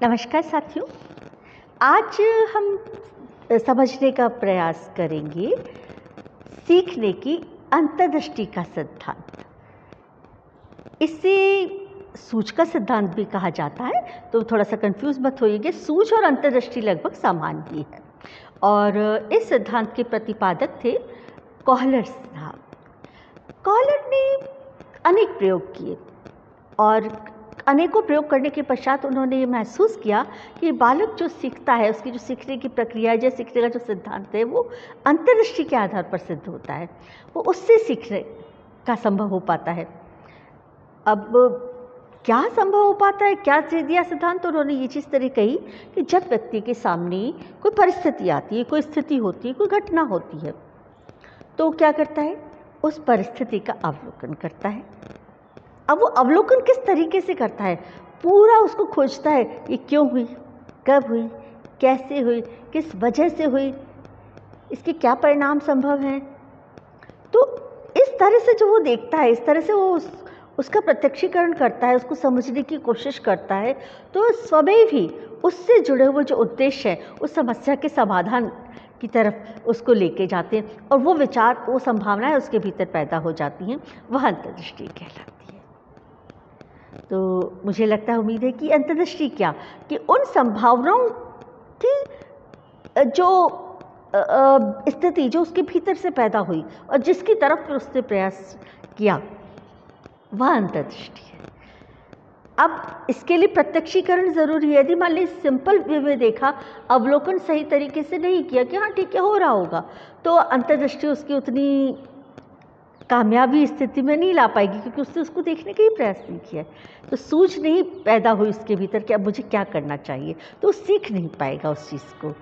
नमस्कार साथियों। आज हम समझने का प्रयास करेंगे सीखने की अंतर्दृष्टि का सिद्धांत। इसे सूझ का सिद्धांत भी कहा जाता है, तो थोड़ा सा कंफ्यूज मत होइए। सूझ और अंतर्दृष्टि लगभग समान ही है और इस सिद्धांत के प्रतिपादक थे कॉहलर साहब। कॉहलर ने अनेक प्रयोग किए और अनेकों प्रयोग करने के पश्चात उन्होंने ये महसूस किया कि बालक जो सीखता है, उसकी जो सीखने की प्रक्रिया है, सीखने का जो सिद्धांत है, वो अंतर्दृष्टि के आधार पर सिद्ध होता है। वो उससे सीखने का संभव हो पाता है। अब क्या संभव हो पाता है, क्या दिया सिद्धांत? तो उन्होंने ये चीज़ तरह कही कि जब व्यक्ति के सामने कोई परिस्थिति आती है, कोई स्थिति होती है, कोई घटना होती है, तो क्या करता है? उस परिस्थिति का अवलोकन करता है। अब वो अवलोकन किस तरीके से करता है? पूरा उसको खोजता है, ये क्यों हुई, कब हुई, कैसे हुई, किस वजह से हुई, इसके क्या परिणाम संभव हैं। तो इस तरह से जो वो देखता है, इस तरह से वो उसका प्रत्यक्षीकरण करता है, उसको समझने की कोशिश करता है, तो स्वयं भी उससे जुड़े हुए जो उद्देश्य है, उस समस्या के समाधान की तरफ उसको लेके जाते हैं और वो विचार, वो संभावनाएं उसके भीतर पैदा हो जाती हैं। वह अंतर्दृष्टि कहलाती है। तो मुझे लगता है, उम्मीद है कि अंतर्दृष्टि क्या, कि उन संभावनाओं की जो स्थिति जो उसके भीतर से पैदा हुई और जिसकी तरफ फिर उसने प्रयास किया, वह अंतर्दृष्टि है। अब इसके लिए प्रत्यक्षीकरण जरूरी है। यदि मान लीजिए सिंपल वे में देखा, अवलोकन सही तरीके से नहीं किया कि हाँ ठीक है हो रहा होगा, तो अंतर्दृष्टि उसकी उतनी कामयाबी स्थिति में नहीं ला पाएगी, क्योंकि उसने उसको देखने का ही प्रयास नहीं किया। तो सूझ नहीं पैदा हुई उसके भीतर कि अब मुझे क्या करना चाहिए, तो सीख नहीं पाएगा उस चीज़ को।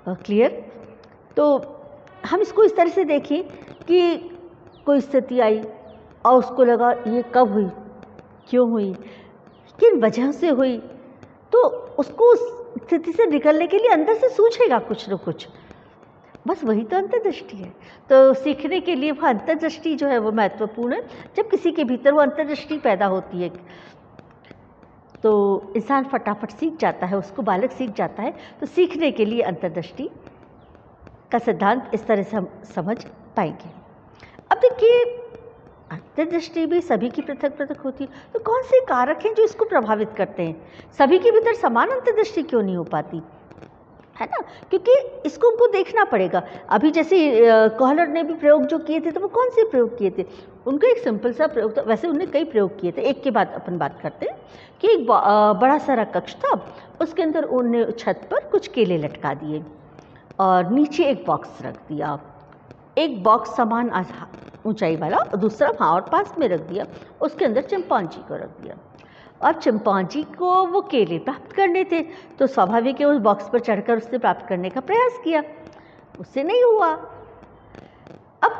क्लियर? तो हम इसको इस तरह से देखें कि कोई स्थिति आई और उसको लगा ये कब हुई, क्यों हुई, किन वजह से हुई, तो उसको उस स्थिति से निकलने के लिए अंदर से सूझेगा कुछ न कुछ। बस वही तो अंतर्दृष्टि है। तो सीखने के लिए वह अंतर्दृष्टि जो है वो महत्वपूर्ण है। जब किसी के भीतर वो अंतर्दृष्टि पैदा होती है तो इंसान फटाफट सीख जाता है, उसको बालक सीख जाता है। तो सीखने के लिए अंतर्दृष्टि का सिद्धांत इस तरह से हम समझ पाएंगे। अब देखिए, अंतर्दृष्टि भी सभी की पृथक पृथक होती है, तो कौन से कारक हैं जो इसको प्रभावित करते हैं? सभी के भीतर समान अंतर्दृष्टि क्यों नहीं हो पाती, है ना? क्योंकि इसको हमको देखना पड़ेगा। अभी जैसे कॉहलर ने भी प्रयोग जो किए थे, तो वो कौन से प्रयोग किए थे? उनका एक सिंपल सा प्रयोग था। वैसे उन्होंने कई प्रयोग किए थे। एक के बाद अपन बात करते हैं कि एक बड़ा सारा कक्ष था, उसके अंदर उन्होंने छत पर कुछ केले लटका दिए और नीचे एक बॉक्स रख दिया। एक बॉक्स समान ऊंचाई वाला और दूसरा वहाँ और पास में रख दिया। उसके अंदर चिंपांजी को रख दिया। अब चिंपांजी को वो केले प्राप्त करने थे, तो स्वाभाविक है उस बॉक्स पर चढ़कर उससे प्राप्त करने का प्रयास किया, उससे नहीं हुआ। अब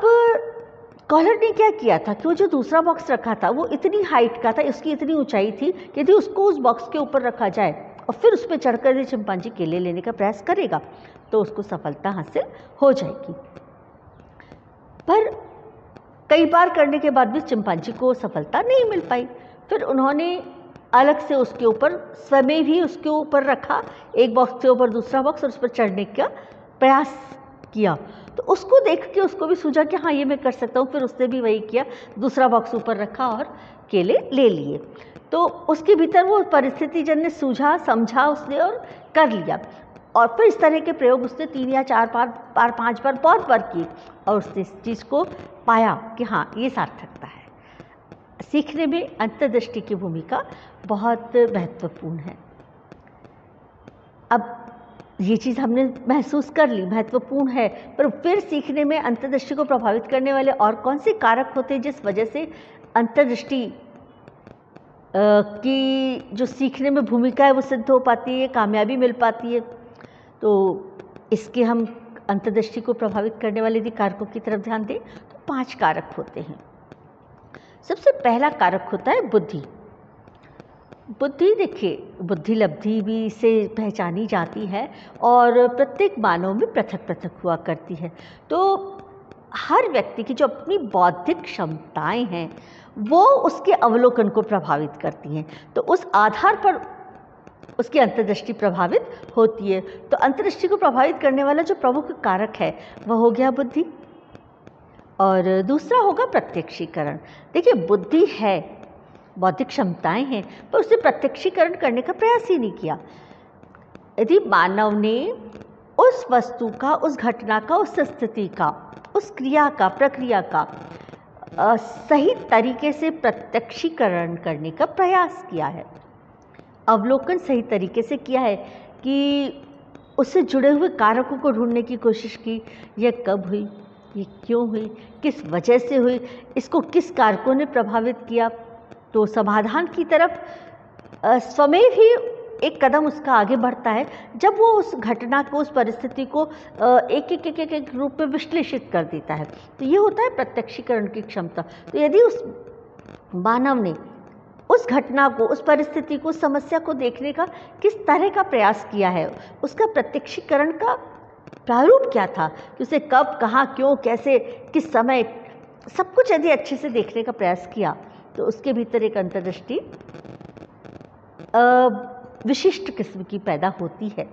कॉहलर ने क्या किया था कि वो जो दूसरा बॉक्स रखा था वो इतनी हाइट का था, उसकी इतनी ऊंचाई थी कि यदि उसको उस बॉक्स के ऊपर रखा जाए और फिर उस पर चढ़कर यदि चिंपांजी केले लेने का प्रयास करेगा तो उसको सफलता हासिल हो जाएगी। पर कई बार करने के बाद भी चिंपांजी को सफलता नहीं मिल पाई। फिर उन्होंने अलग से उसके ऊपर स्वयं भी उसके ऊपर रखा, एक बॉक्स के ऊपर दूसरा बॉक्स, और उस पर चढ़ने का प्रयास किया। तो उसको देख के उसको भी सूझा कि हाँ ये मैं कर सकता हूँ। फिर उसने भी वही किया, दूसरा बॉक्स ऊपर रखा और केले ले लिए। तो उसके भीतर वो परिस्थिति जन्य सूझा, समझा उसने और कर लिया। और फिर इस तरह के प्रयोग उसने 3 या 4 बार 5 बार बहुत बार किए और उसने इस चीज़ को पाया कि हाँ ये सार्थकता है। सीखने में अंतर्दृष्टि की भूमिका बहुत महत्वपूर्ण है। अब ये चीज़ हमने महसूस कर ली, महत्वपूर्ण है, पर फिर सीखने में अंतर्दृष्टि को प्रभावित करने वाले और कौन से कारक होते हैं जिस वजह से अंतर्दृष्टि की जो सीखने में भूमिका है वो सिद्ध हो पाती है, कामयाबी मिल पाती है? तो इसके हम अंतर्दृष्टि को प्रभावित करने वाले यदि कारकों की तरफ ध्यान दें तो 5 कारक होते हैं। सबसे पहला कारक होता है बुद्धि। बुद्धि, देखिए, बुद्धि लब्धि भी से पहचानी जाती है और प्रत्येक मानव में पृथक पृथक हुआ करती है। तो हर व्यक्ति की जो अपनी बौद्धिक क्षमताएं हैं वो उसके अवलोकन को प्रभावित करती हैं। तो उस आधार पर उसकी अंतर्दृष्टि प्रभावित होती है। तो अंतर्दृष्टि को प्रभावित करने वाला जो प्रमुख कारक है वह हो गया बुद्धि, और दूसरा होगा प्रत्यक्षीकरण। देखिए, बुद्धि है, बौद्धिक क्षमताएं हैं, पर उसने प्रत्यक्षीकरण करने का प्रयास ही नहीं किया। यदि मानव ने उस वस्तु का, उस घटना का, उस स्थिति का, उस क्रिया का, प्रक्रिया का सही तरीके से प्रत्यक्षीकरण करने का प्रयास किया है, अवलोकन सही तरीके से किया है, कि उससे जुड़े हुए कारकों को ढूंढने की कोशिश की, यह कब हुई, ये क्यों हुई, किस वजह से हुई, इसको किस कारकों ने प्रभावित किया, तो समाधान की तरफ स्वमेव ही एक कदम उसका आगे बढ़ता है जब वो उस घटना को, उस परिस्थिति को एक रूप में विश्लेषित कर देता है। तो ये होता है प्रत्यक्षीकरण की क्षमता। तो यदि उस मानव ने उस घटना को, उस परिस्थिति को, समस्या को देखने का किस तरह का प्रयास किया है, उसका प्रत्यक्षीकरण का प्रारूप क्या था, कि उसे कब, कहाँ, क्यों, कैसे, किस समय, सब कुछ यदि अच्छे से देखने का प्रयास किया, तो उसके भीतर एक अंतर्दृष्टि विशिष्ट किस्म की पैदा होती है,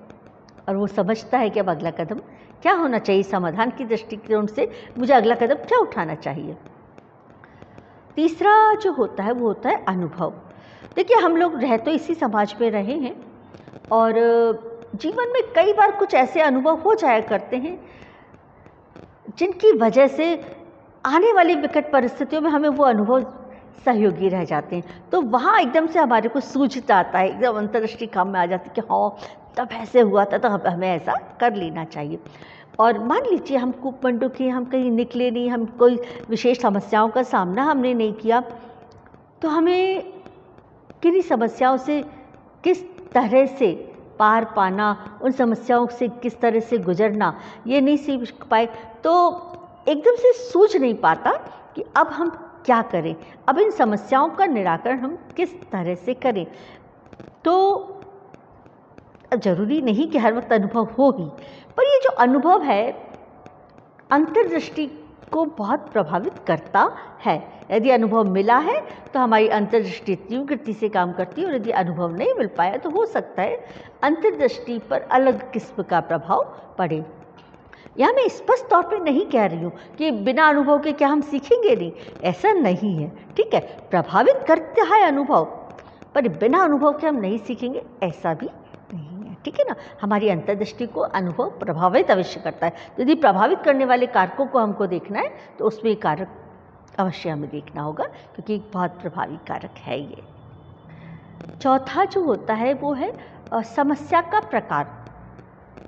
और वो समझता है कि अब अगला कदम क्या होना चाहिए, समाधान की दृष्टिकोण से मुझे अगला कदम क्या उठाना चाहिए। तीसरा जो होता है वो होता है अनुभव। देखिए, हम लोग रह तो इसी समाज में रहे हैं, और जीवन में कई बार कुछ ऐसे अनुभव हो जाया करते हैं जिनकी वजह से आने वाली विकट परिस्थितियों में हमें वो अनुभव सहयोगी रह जाते हैं। तो वहाँ एकदम से हमारे को सूझता आता है, एकदम अंतर्दृष्टि काम में आ जाती है कि हाँ, तब ऐसे हुआ था, तो हमें ऐसा कर लेना चाहिए। और मान लीजिए हम कूपमंडू के, हम कहीं निकले नहीं, हम कोई विशेष समस्याओं का सामना हमने नहीं किया, तो हमें किन्हीं समस्याओं से किस तरह से पार पाना, उन समस्याओं से किस तरह से गुजरना, ये नहीं सीख पाए, तो एकदम से सूझ नहीं पाता कि अब हम क्या करें, अब इन समस्याओं का निराकरण हम किस तरह से करें। तो जरूरी नहीं कि हर वक्त अनुभव हो ही, पर ये जो अनुभव है अंतर्दृष्टि को बहुत प्रभावित करता है। यदि अनुभव मिला है तो हमारी अंतर्दृष्टि तीव्र गति से काम करती है, और यदि अनुभव नहीं मिल पाया तो हो सकता है अंतर्दृष्टि पर अलग किस्म का प्रभाव पड़े। यहाँ मैं स्पष्ट तौर पे नहीं कह रही हूँ कि बिना अनुभव के क्या हम सीखेंगे नहीं, ऐसा नहीं है, ठीक है, प्रभावित करता है अनुभव, पर बिना अनुभव के हम नहीं सीखेंगे ऐसा भी नहीं है, ठीक है ना। हमारी अंतर्दृष्टि को अनुभव प्रभावित अवश्य करता है। तो यदि प्रभावित करने वाले कारकों को हमको देखना है तो उसमें कारक अवश्य हमें देखना होगा, क्योंकि एक बहुत प्रभावी कारक है ये। चौथा जो होता है वो है समस्या का प्रकार,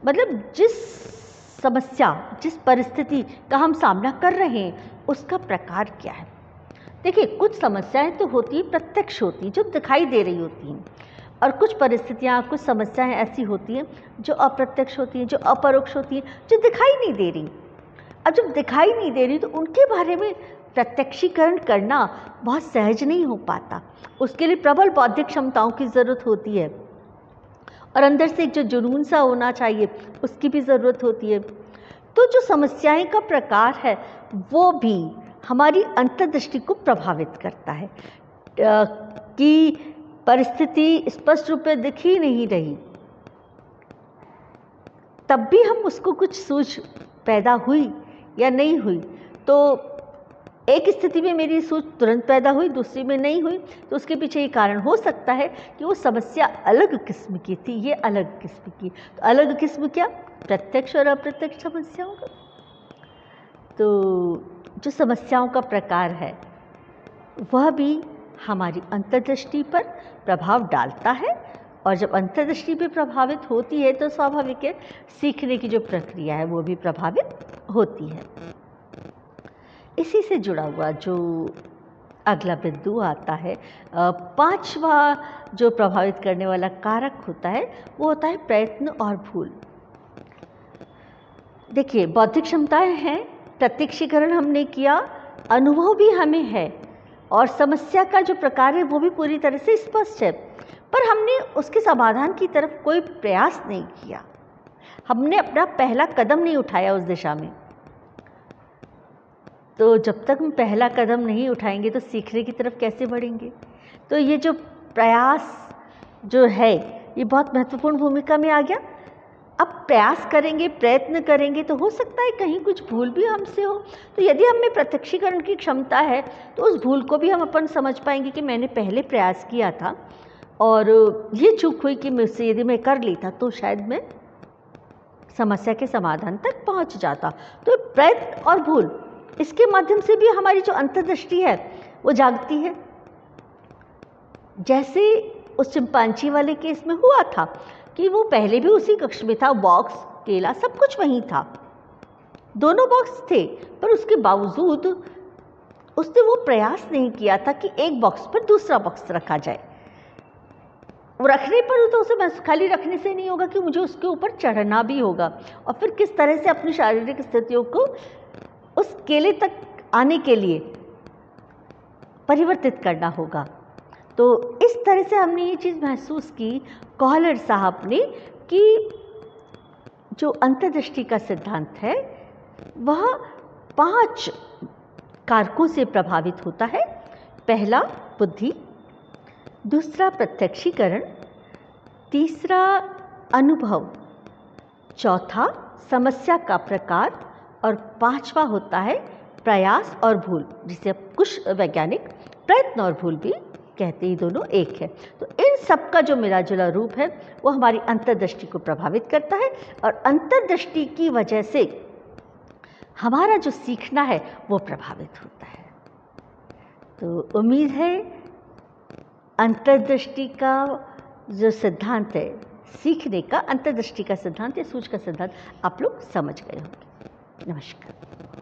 मतलब जिस समस्या, जिस परिस्थिति का हम सामना कर रहे हैं उसका प्रकार क्या है। देखिए, कुछ समस्याएं तो होती हैं, प्रत्यक्ष होती हैं, जो दिखाई दे रही होती हैं, और कुछ परिस्थितियां, कुछ समस्याएं ऐसी होती हैं जो अप्रत्यक्ष होती हैं, जो अपरोक्ष होती हैं, जो दिखाई नहीं दे रही। अब जब दिखाई नहीं दे रही तो उनके बारे में प्रत्यक्षीकरण करना बहुत सहज नहीं हो पाता, उसके लिए प्रबल बौद्धिक क्षमताओं की ज़रूरत होती है, और अंदर से एक जो जुनून सा होना चाहिए उसकी भी ज़रूरत होती है। तो जो समस्याएं का प्रकार है वो भी हमारी अंतर्दृष्टि को प्रभावित करता है, कि परिस्थिति स्पष्ट रूप में दिख ही नहीं रही, तब भी हम उसको कुछ सूझ पैदा हुई या नहीं हुई। तो एक स्थिति में मेरी सूझ तुरंत पैदा हुई, दूसरी में नहीं हुई, तो उसके पीछे ये कारण हो सकता है कि वो समस्या अलग किस्म की थी, ये अलग किस्म की। तो अलग किस्म क्या, प्रत्यक्ष और अप्रत्यक्ष समस्याओं का। तो जो समस्याओं का प्रकार है वह भी हमारी अंतर्दृष्टि पर प्रभाव डालता है, और जब अंतर्दृष्टि भी प्रभावित होती है तो स्वाभाविक है सीखने की जो प्रक्रिया है वो भी प्रभावित होती है। इसी से जुड़ा हुआ जो अगला बिंदु आता है, पांचवा जो प्रभावित करने वाला कारक होता है वो होता है प्रयत्न और भूल। देखिए, बौद्धिक क्षमताएं हैं, प्रत्यक्षीकरण हमने किया, अनुभव भी हमें है, और समस्या का जो प्रकार है वो भी पूरी तरह से स्पष्ट है, पर हमने उसके समाधान की तरफ कोई प्रयास नहीं किया, हमने अपना पहला कदम नहीं उठाया उस दिशा में। तो जब तक हम पहला कदम नहीं उठाएंगे तो सीखने की तरफ कैसे बढ़ेंगे। तो ये जो प्रयास जो है, ये बहुत महत्वपूर्ण भूमिका में आ गया। अब प्रयास करेंगे, प्रयत्न करेंगे तो हो सकता है कहीं कुछ भूल भी हमसे हो। तो यदि हम में प्रत्यक्षीकरण की क्षमता है तो उस भूल को भी हम अपन समझ पाएंगे कि मैंने पहले प्रयास किया था और ये चूक हुई कि मुझसे यदि मैं कर लेता तो शायद मैं समस्या के समाधान तक पहुंच जाता। तो प्रयत्न और भूल, इसके माध्यम से भी हमारी जो अंतर्दृष्टि है वो जागती है। जैसे उस चिंपांजी वाले केस में हुआ था कि वो पहले भी उसी कक्ष में था, बॉक्स, केला सब कुछ वहीं था, दोनों बॉक्स थे, पर उसके बावजूद उसने वो प्रयास नहीं किया था कि एक बॉक्स पर दूसरा बॉक्स रखा जाए। वो रखने पर तो उसे बस खाली रखने से नहीं होगा कि मुझे उसके ऊपर चढ़ना भी होगा और फिर किस तरह से अपनी शारीरिक स्थितियों को उस केले तक आने के लिए परिवर्तित करना होगा। तो इस तरह से हमने ये चीज़ महसूस की कॉलर साहब ने कि जो अंतर्दृष्टि का सिद्धांत है वह 5 कारकों से प्रभावित होता है। पहला बुद्धि, दूसरा प्रत्यक्षीकरण, तीसरा अनुभव, चौथा समस्या का प्रकार और 5वां होता है प्रयास और भूल, जिसे कुछ वैज्ञानिक प्रयत्न और भूल भी कहते ही दोनों एक है। तो इन सब का जो मिला जुला रूप है वो हमारी अंतर्दृष्टि को प्रभावित करता है और अंतर्दृष्टि की वजह से हमारा जो सीखना है वो प्रभावित होता है। तो उम्मीद है अंतर्दृष्टि का जो सिद्धांत है, सीखने का अंतर्दृष्टि का सिद्धांत या सूझ का सिद्धांत आप लोग समझ गए होंगे। नमस्कार।